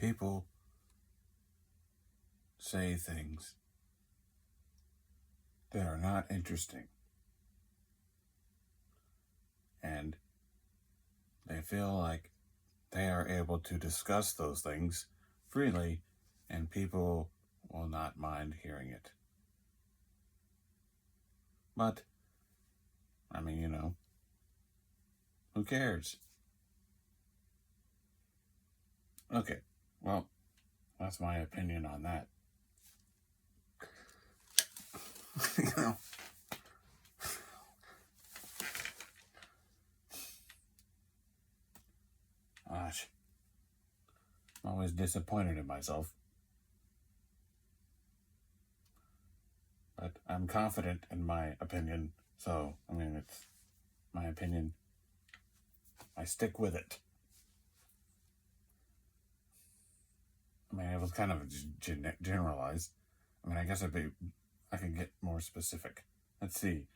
people say things that are not interesting, and they feel like they are able to discuss those things freely, and people will not mind hearing it. But, I mean, who cares? Okay, well, that's my opinion on that. you know, gosh, I'm always disappointed in myself. But I'm confident in my opinion, so, it's my opinion. I stick with it. It was kind of generalized. I guess I can get more specific. Let's see.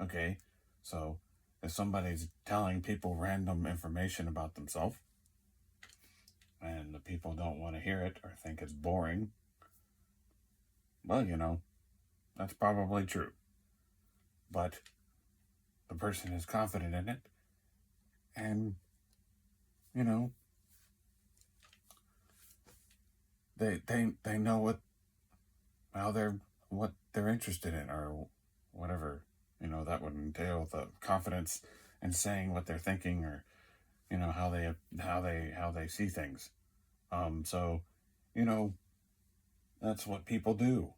Okay, so if somebody's telling people random information about themselves, and the people don't want to hear it or think it's boring, well, that's probably true. But the person is confident in it, and, they know what they're interested in, or whatever, that would entail, the confidence in saying what they're thinking, or, how they see things. So, that's what people do.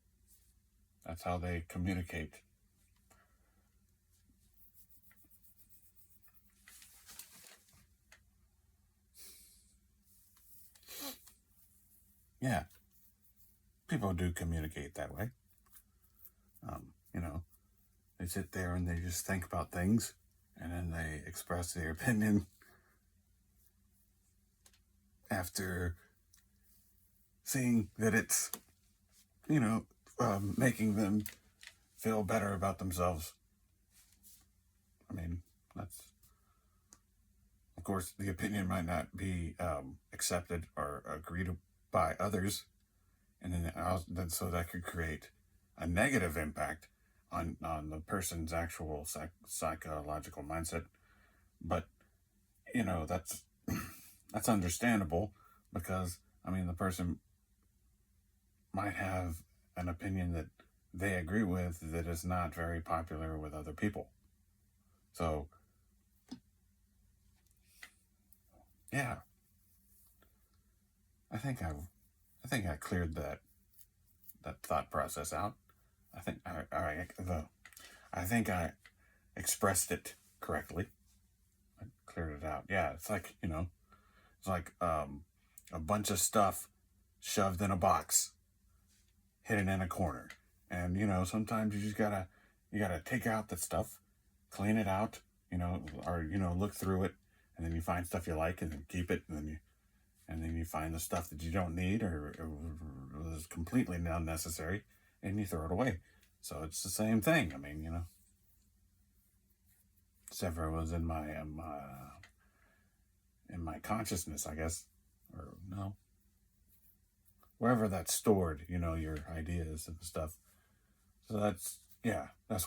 That's how they communicate. Yeah, people do communicate that way. They sit there and they just think about things, and then they express their opinion after seeing that it's, making them feel better about themselves. That's, of course, the opinion might not be accepted or agreed by others, and then so that could create a negative impact on the person's actual psychological mindset. But that's that's understandable, because the person might have an opinion that they agree with that is not very popular with other people. So, yeah, I think I cleared that thought process out. I think I expressed it correctly. I cleared it out. Yeah, it's like a bunch of stuff shoved in a box, hidden in a corner, and sometimes you just gotta take out that stuff, clean it out, or look through it, and then you find stuff you like, and then keep it, and then you find the stuff that you don't need, or is completely unnecessary, and you throw it away. So it's the same thing. Except for it was in my consciousness, I guess, or no, wherever that's stored, your ideas and stuff. So that's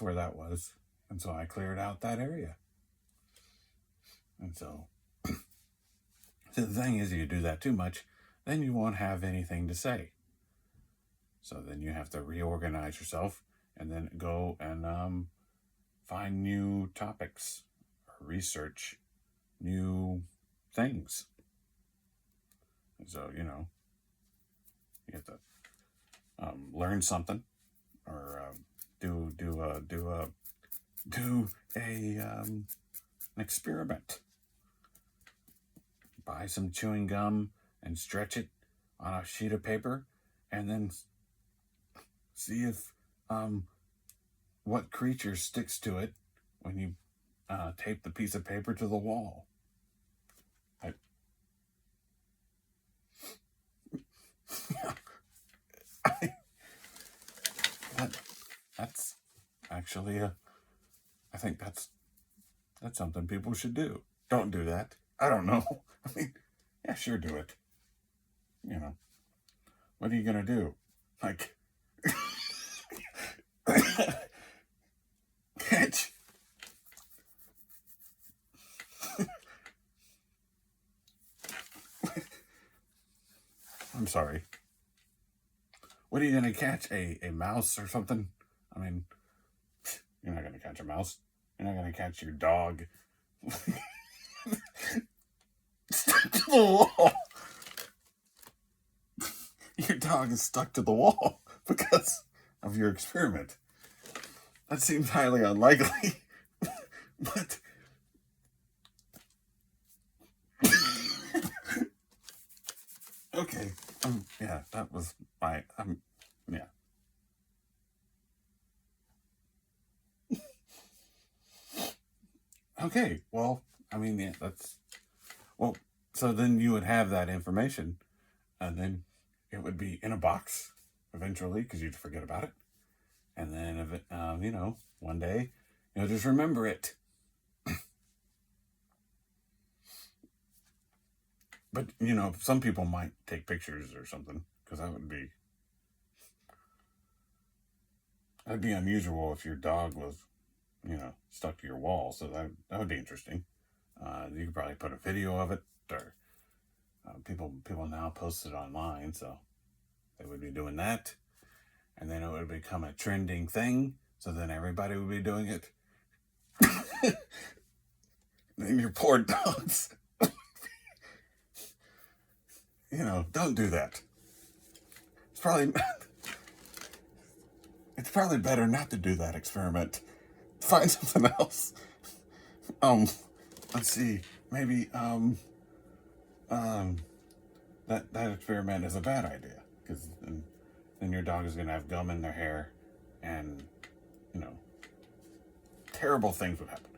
where that was, and so I cleared out that area. And so the thing is, you do that too much, then you won't have anything to say. So then you have to reorganize yourself, and then go and find new topics, or research new things. And so you have to learn something, or do an experiment. Buy some chewing gum and stretch it on a sheet of paper, and then see if what creature sticks to it when you tape the piece of paper to the wall. That's actually I think that's something people should do. Don't do that. I don't know. Yeah, sure, do it. you know, what are you gonna do? Like, catch. I'm sorry. What are you gonna catch? A mouse or something? I mean, you're not gonna catch a mouse. You're not gonna catch your dog stuck to the wall. Your dog is stuck to the wall because of your experiment. That seems highly unlikely, but okay. Yeah, that was my. Yeah. Okay. Well, I mean, yeah, that's well. So then you would have that information, and then it would be in a box eventually because you'd forget about it, and then if it, one day you'll just remember it. But some people might take pictures or something because that'd be unusual if your dog was, stuck to your wall. So that would be interesting. You could probably put a video of it, or people now post it online, so they would be doing that, and then it would become a trending thing. So then everybody would be doing it. Then your poor dogs. Don't do that. It's probably better not to do that experiment. Find something else. Um, let's see. Maybe that experiment is a bad idea because then your dog is gonna have gum in their hair, and you know terrible things would happen.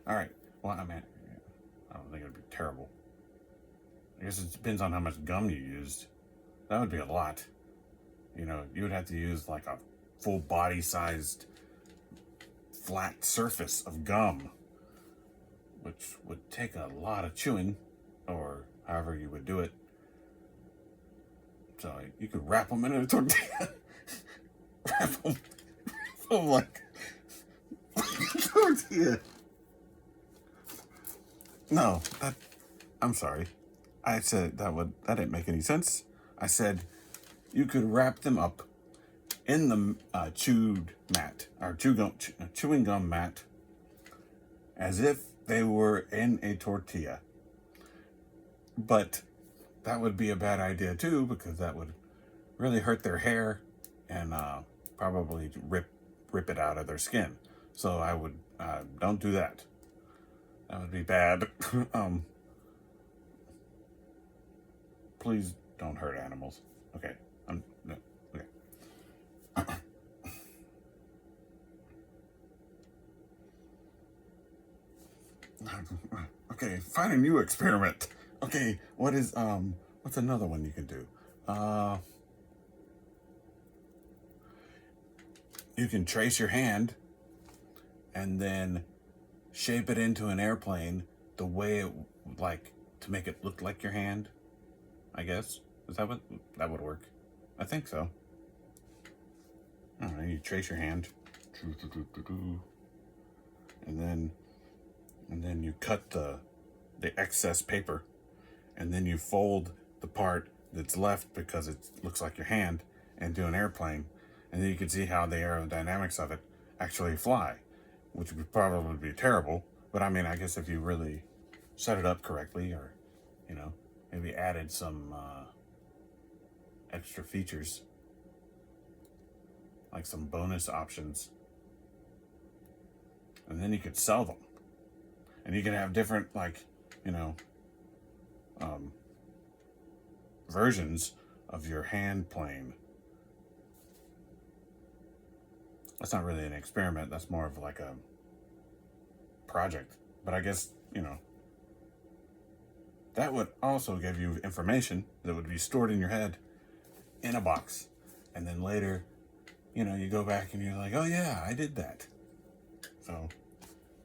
All right. Well, I mean, I don't think it'd be terrible. I guess it depends on how much gum you used. That would be a lot. You would have to use like a full body sized flat surface of gum, which would take a lot of chewing, or however you would do it. So you could wrap them in a tortilla. wrap them like tortilla. No, I'm sorry. I said that didn't make any sense. I said you could wrap them up in the chewed mat, or chewing gum mat, as if they were in a tortilla. But that would be a bad idea too, because that would really hurt their hair and probably rip it out of their skin. So I would don't do that. That would be bad. Please don't hurt animals. Okay. No, okay. Okay, find a new experiment. Okay, what's another one you can do? You can trace your hand and then shape it into an airplane the way it, like, to make it look like your hand, I guess. Is that what that would work? I think so. I don't know, you trace your hand, and then you cut the excess paper, and then you fold the part that's left because it looks like your hand into an airplane, and then you can see how the aerodynamics of it actually fly, which would probably be terrible. But I mean, I guess if you really set it up correctly, or maybe added some extra features, like some bonus options, and then you could sell them, and you can have different, like, um, versions of your hand plane. That's not really an experiment. That's more of like a project. But I guess, that would also give you information that would be stored in your head in a box. And then later, you go back and you're like, oh yeah, I did that. So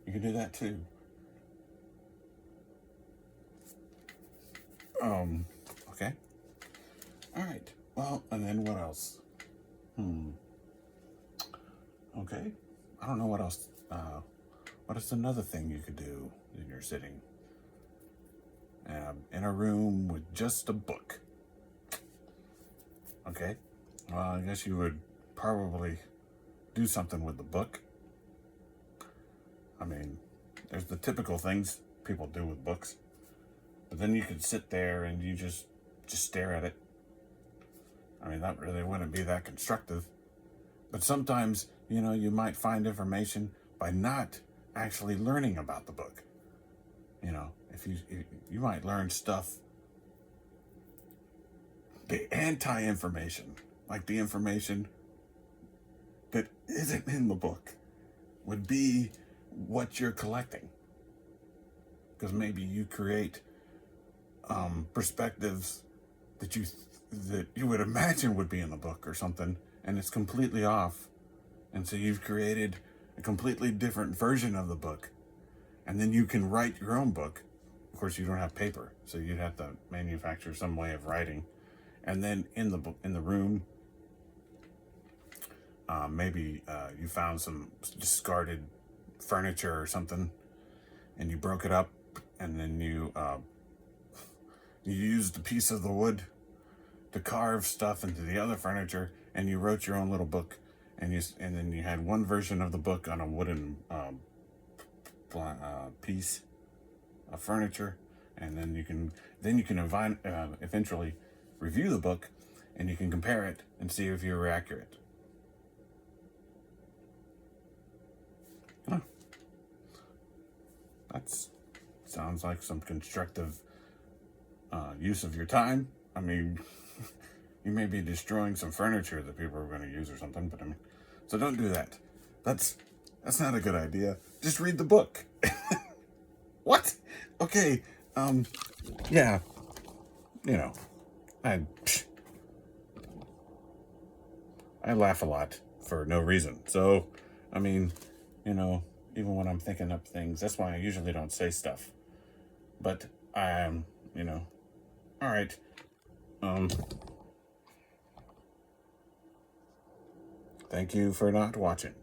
you can do that too. Okay. All right. Well, and then what else? Okay. I don't know what else. What is another thing you could do when you're sitting in a room with just a book? Okay. Well, I guess you would probably do something with the book. I mean, there's the typical things people do with books. But then you could sit there and you just stare at it. I mean, that really wouldn't be that constructive. But sometimes, you might find information by not actually learning about the book. If you might learn stuff, the anti-information, like the information that isn't in the book, would be what you're collecting. Because maybe you create perspectives that you would imagine would be in the book or something, and it's completely off. And so you've created a completely different version of the book, and then you can write your own book. Of course, you don't have paper, so you'd have to manufacture some way of writing. And then in the room, maybe you found some discarded furniture or something, and you broke it up, and then you used a piece of the wood to carve stuff into the other furniture, and you wrote your own little book, and then you had one version of the book on a wooden piece of furniture, and then you can eventually review the book, and you can compare it and see if you were accurate. Huh. That sounds like some constructive use of your time. I mean, you may be destroying some furniture that people are going to use or something, but so don't do that. That's not a good idea. Just read the book. What? Okay. Yeah. I laugh a lot for no reason. So, I mean, even when I'm thinking up things, that's why I usually don't say stuff. But all right. Thank you for not watching.